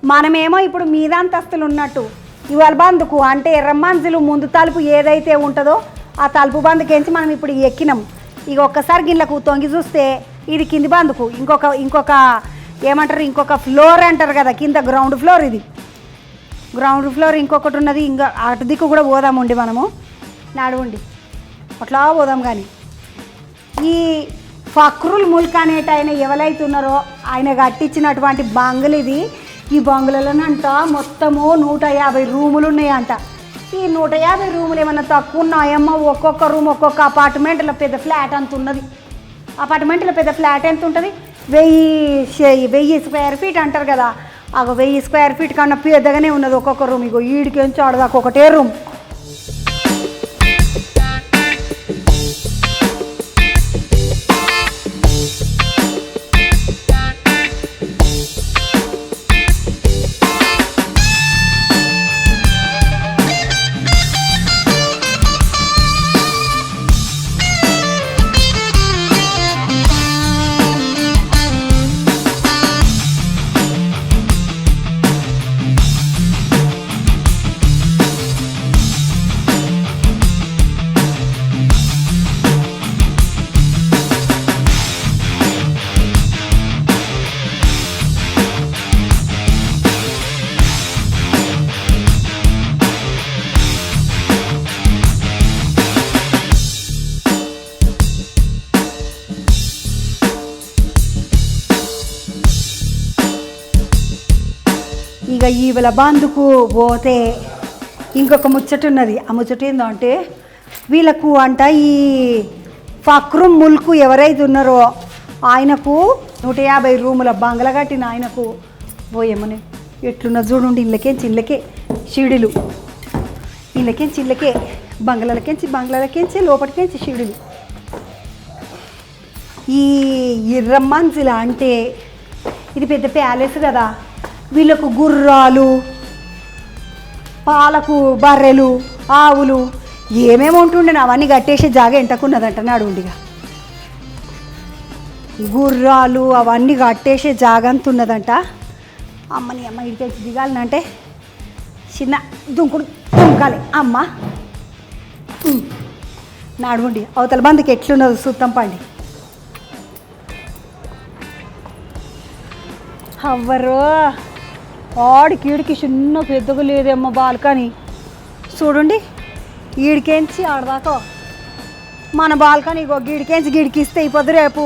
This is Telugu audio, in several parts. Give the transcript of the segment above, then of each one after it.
మనమేమో ఇప్పుడు మీదంతస్తులు ఉన్నట్టు ఇవాళ బందుకు అంటే ఎర్రమంజులు ముందు తలుపు ఏదైతే ఉంటుందో ఆ తలుపు బందుకేంచి మనం ఇప్పుడు ఎక్కినాం. ఇక ఒక్కసారి గిళ్ళకు తొంగి చూస్తే ఇది కింది బందుకు ఇంకొక ఏమంటారు ఇంకొక ఫ్లోర్ అంటారు కదా, కింద గ్రౌండ్ ఫ్లోర్. ఇది గ్రౌండ్ ఫ్లోర్ ఇంకొకటి ఉన్నది. ఇంకా అటు దిక్కు కూడా పోదామండి మనము, నడవండి అట్లా పోదాం. కానీ ఈ ఫక్రుల్ ముల్క్ అనేట ఆయన ఎవరైతున్నారో ఆయన కట్టించినటువంటి బంగ్లు ఇది. ఈ బంగ్లలోనంట మొత్తము 150 రూములు ఉన్నాయంట. ఈ 150 రూములు ఏమన్నా తక్కువ ఉన్నాయేమో, ఒక్కొక్క రూమ్ ఒక్కొక్క అపార్ట్మెంట్లో పెద్ద ఫ్లాట్ అంత ఉన్నది. అపార్ట్మెంట్లో పెద్ద ఫ్లాట్ ఎంత ఉంటుంది, 1000 స్క్వేర్ ఫీట్ అంటారు కదా, 1000 స్క్వేర్ ఫీట్ కన్నా పెద్దగానే ఉన్నది ఒక్కొక్క రూమ్. ఇగో ఈడికేంచి ఆడదాకా ఒకటే రూమ్. ఇక ఈవల బందుకు పోతే ఇంకొక ముచ్చట ఉన్నది. ఆ ముచ్చట ఏందంటే వీళ్ళకు అంట ఈ ఫక్రుల్ ముల్క్ ఎవరైతే ఉన్నారో ఆయనకు 150 రూముల బంగ్లా కట్టిన ఆయనకు పోయేమని ఎట్లున్న చూడండి. ఇళ్ళకే షిడిలు, ఇళ్ళకే బంగ్లాలకేంచి లోపలికేంచి షిడిలు. ఈ ఎర్రమంజిల అంటే ఇది పెద్ద ప్యాలెస్ కదా. వీళ్ళకు గుర్రాలు, పాలకు బర్రెలు, ఆవులు ఏమేమి ఉంటుండే అవన్నీ కట్టేసే జాగా ఎంటకున్నదంట అడుగుండిగా. గుర్రాలు అవన్నీ కట్టేసే జాగా అంత ఉన్నదంట. అమ్మని అమ్మ ఇడికేసి దిగాలనంటే చిన్న దుంకాలి అమ్మ. నడుగుండి అవతల బందికి ఎట్లున్నది సుత్తం పండి. అవ్వరు ఆడికి చిన్న పెద్దగా లేదేమో బాల్కనీ చూడండి. ఈడికేంచి ఆడదాకా మన బాల్కనీ గీడికేంచి ఇస్తే అయిపోద్ది. రేపు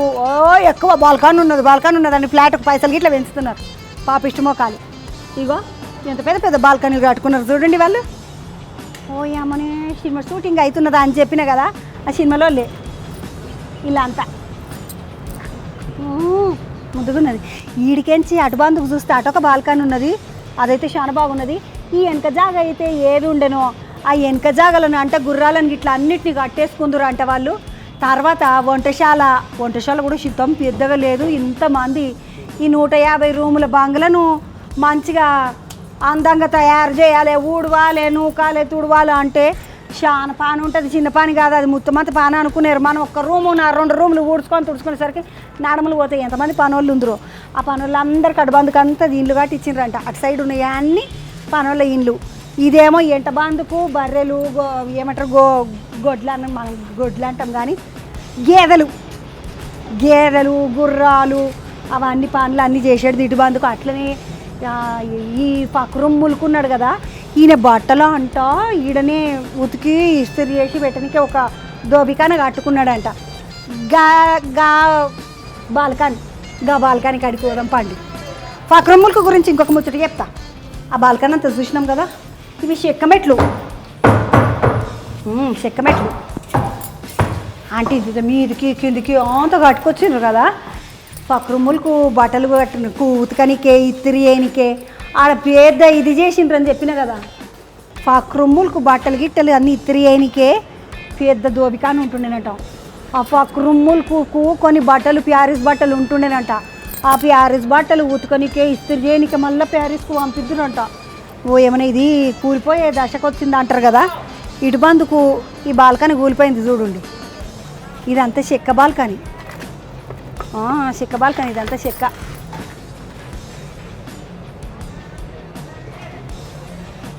ఎక్కువ బాల్కనీ ఉన్నదని ఫ్లాట్కి పైసలు గిట్లా పెంచుతున్నారు పాపిష్టమో కాలి. ఇగో ఎంత పెద్ద బాల్కనీ కట్టుకున్నారు చూడండి వాళ్ళు. అమ్మనే సినిమా షూటింగ్ అవుతున్నదా అని చెప్పిన కదా, ఆ సినిమాలో ఇలా అంతా ముద్దుగున్నది. ఈడికెంచి అటు బందుకు చూస్తే అటొక బాల్కనీ ఉన్నది, అదైతే చాలా బాగున్నది. ఈ వెనక జాగ అయితే ఏది ఉండెనో ఆ వెనక జాగలను అంటే గుర్రాలను ఇట్లా అన్నిటిని కట్టేసుకుందరు అంట వాళ్ళు. తర్వాత వంటశాల కూడా శుద్ధం పెద్దగా లేదు. ఇంతమంది ఈ 150 రూముల బంగ్లను మంచిగా అందంగా తయారు చేయాలి, ఊడవాలి, నూకాలి, తుడవాలి అంటే చాలా పాని ఉంటుంది. చిన్న పాని కాదు అది, మొత్తమంత పాని అనుకున్నారు. మనం ఒక్క రూము 2 రూములు తుడుచుకునేసరికి నాడములు పోతాయి. ఎంతమంది పనోళ్ళు ఉందరో ఆ పనోళ్ళు అందరికి అటుబందుకు అంతా ఇండ్లు కట్టి ఇచ్చిండ్రంట. అటు సైడ్ ఉన్నాయి అన్ని పనోళ్ళ ఇండ్లు. ఇదేమో ఎంట బందుకు బర్రెలు ఏమంటారు గొడ్లు మనం గొడ్లు అంటాం కానీ గేదెలు గుర్రాలు అవన్నీ పనులు అన్నీ చేసేది ఇటు బందుకు. అట్లనే ఈ ఫక్రుల్ ముల్క్ ఉన్నాడు కదా, ఈయన బట్టలు అంట ఈడనే ఉతికి ఇస్త్రీ చేసి పెట్టడానికి ఒక దోబికాన కట్టుకున్నాడంట. బాల్కనీ కడికి పోదాం పండి. ఫక్రుల్ ముల్క్ గురించి ఇంకొక ముచ్చట చెప్తా. ఆ బాల్కనీ అంతా చూసినాం కదా, ఇవి చెక్కమెట్లు అంటే ఇది మీదికి కిందికి అంత కట్టుకొచ్చిండ్రు కదా. ఫక్రుల్ ముల్క్ బట్టలు ఉతకనికే ఇస్త్రీ చేయనికే ఆడ పెద్ద ఇది చేసిండ్రని చెప్పిన కదా. ఫక్రుల్ ముల్క్ బట్టలు గిట్టలు అన్నీ ఇస్త్రీ చేయనికే పెద్ద దోబికాని ఉంటుండేనట. ఆ ఫక్రుల్ ముల్క్కు కొన్ని బట్టలు ప్యారిస్ బట్టలు ఉంటుండేనంట. ఆ ప్యారిస్ బట్టలు ఉతకనికే ఇస్త్రీ చేయనికే మళ్ళీ ప్యారిస్కు పంపిద్దురంట. ఏమైనా ఇది కూలిపోయే దశకు వచ్చింది అంటారు కదా. ఇటు బందుకు ఈ బాల్కనీ కూలిపోయింది చూడండి. ఇదంతా చెక్క బాల్కనీ, ఇదంతా చెక్క.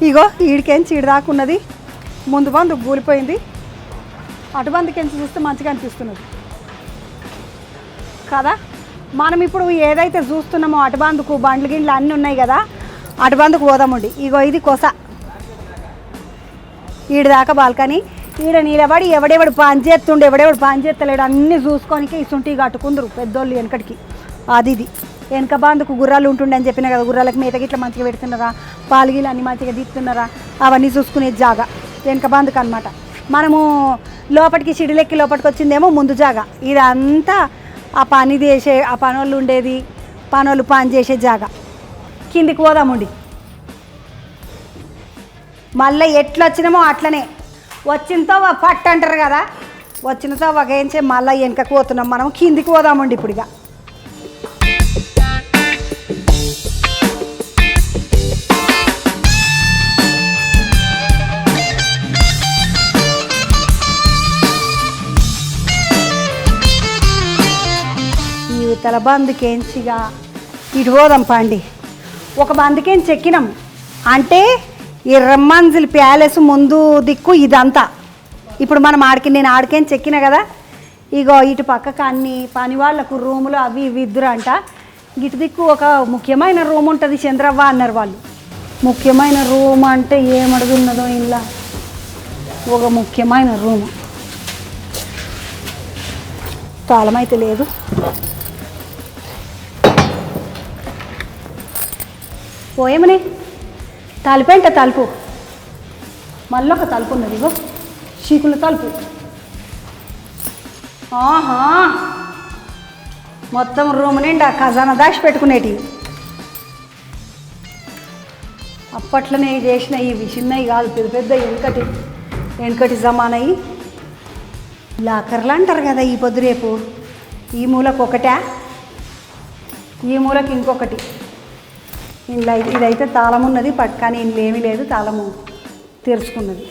ఇగో ఈడికెంచి ఈడు దాకున్నది, ముందు బందు కూలిపోయింది, అటు బందుకెంచి చూస్తే మంచిగా అనిపిస్తున్నది కదా. మనం ఇప్పుడు ఏదైతే చూస్తున్నామో అటు బందుకు బండ్లు గిళ్ళు అన్నీ ఉన్నాయి కదా, అటు బందుకు పోదామండి. ఇగో ఇది కొస, ఈడు దాకా బాల్కనీ. ఈడ నిలబడి ఎవడెవడు పని చేస్తుండే ఎవడెవడు పని చేస్తలేడు అన్నీ చూసుకోనికి ఇసుంటి కట్టుకుందరు పెద్దోళ్ళు వెనకటికి. అది ఇది వెనక బాందుకు గుర్రాలు ఉంటుండే అని చెప్పిన కదా, గుర్రాలకు మేత గిట్లా మంచిగా పెడుతున్నారా, పాలుగిలు అన్నీ మంచిగా తీస్తున్నారా, అవన్నీ చూసుకునే జాగా వెనక బాందుకు అనమాట. మనము లోపలికి సిడిలెక్కి లోపలికి వచ్చిందేమో ముందు జాగా. ఇదంతా ఆ పని చేసే ఆ పనోళ్ళు ఉండేది, పనోళ్ళు పని చేసే జాగా. కిందికి పోదామండి. మళ్ళీ ఎట్లా వచ్చినామో అట్లనే వచ్చినతో పట్టు అంటారు కదా, వచ్చినతో వగేంచే మళ్ళీ వెనకకు పోతున్నాం. మనం కిందికి పోదామండి ఇప్పుడు. ఇక యువతల బందుకేంచిగా ఇటు పోదాం పండి. ఒక బందుకేంచి ఎక్కినాం అంటే ఈ రమ్మంజిల్ ప్యాలెస్ ముందు దిక్కు ఇదంతా. ఇప్పుడు మనం నేను ఆడికేంచి ఎక్కిన కదా, ఇగో ఇటు పక్కకు అన్ని పని వాళ్ళకు రూములు అవి ఇవి ఇద్దరు అంట. ఇటు దిక్కు ఒక ముఖ్యమైన రూమ్ ఉంటుంది చంద్రవ్వ అన్నారు వాళ్ళు. ముఖ్యమైన రూమ్ అంటే ఏమడుగున్నదో ఇలా ఒక ముఖ్యమైన రూము, తాళమైతే లేదు. పోయేమని తలుపేంట తలుపు, మళ్ళీ ఒక తలుపు ఉన్నది, ఇగో చీకుల తలుపు. ఆహా, మొత్తం రూమ్ నిండా ఖజానా దాచి పెట్టుకునేటివి. అప్పట్లోనే చేసిన ఇవి చిన్నవి కాదు, పెద్ద పెద్ద వెనకటి జమానవి. లాకర్లు అంటారు కదా ఈ పొద్దు రేపు. ఈ మూలకు ఒకటా, ఈ మూలకి ఇంకొకటి. ఇంట్లో ఇదైతే తాళం ఉన్నది కానీ ఇంట్లో ఏమీ లేదు, తాళము తెరుచుకున్నది.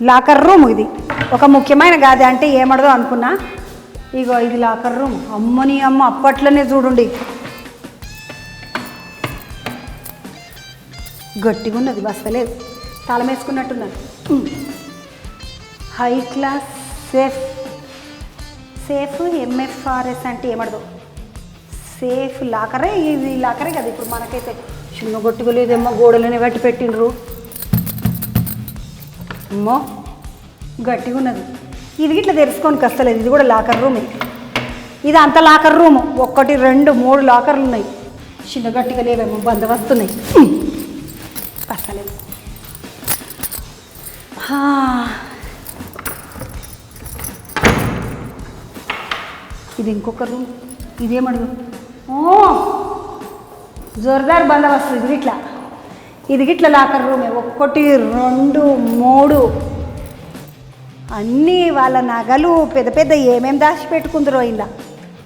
లాకర్ రూమ్ ఇది. ఒక ముఖ్యమైన గాది అంటే ఏమడదో అనుకున్నా. ఇగో ఇది లాకర్ రూమ్. అమ్మని అమ్మ అప్పట్లోనే చూడండి గట్టిగా ఉన్నది, బస్తలేదు, తాళం వేసుకున్నట్టున్నది. హై క్లాస్ సేఫ్ ఎంఎఫ్ఆర్ఎస్ అంటే ఏమడదు, సేఫ్ లాకరే. ఇది లాకరే కదా. ఇప్పుడు మనకైతే చిన్న గొట్టుగా లేదేమో, గోడలోనే కట్టి పెట్టిండ్రు. అమ్మో గట్టిగా ఉన్నది. ఇది ఇట్లా తెరుచుకోనికి వస్తలేదు. ఇది కూడా లాకర్ రూమే. ఇది అంత లాకర్ రూము. 1 2 3 లాకర్లు ఉన్నాయి. చిన్న గట్టిగా లేవేమో, బందవస్తున్నాయి, వస్తలేదు. ఇది ఇంకొక రూమ్. ఇదేమడుగు, ఓ జోర్దార్ బందోబస్తు. ఇది గిట్ల లాకర్ రూమే. 1 2 3 అన్నీ వాళ్ళ నగలు పెద్ద పెద్ద ఏమేమి దాచిపెట్టుకుందరో ఇలా.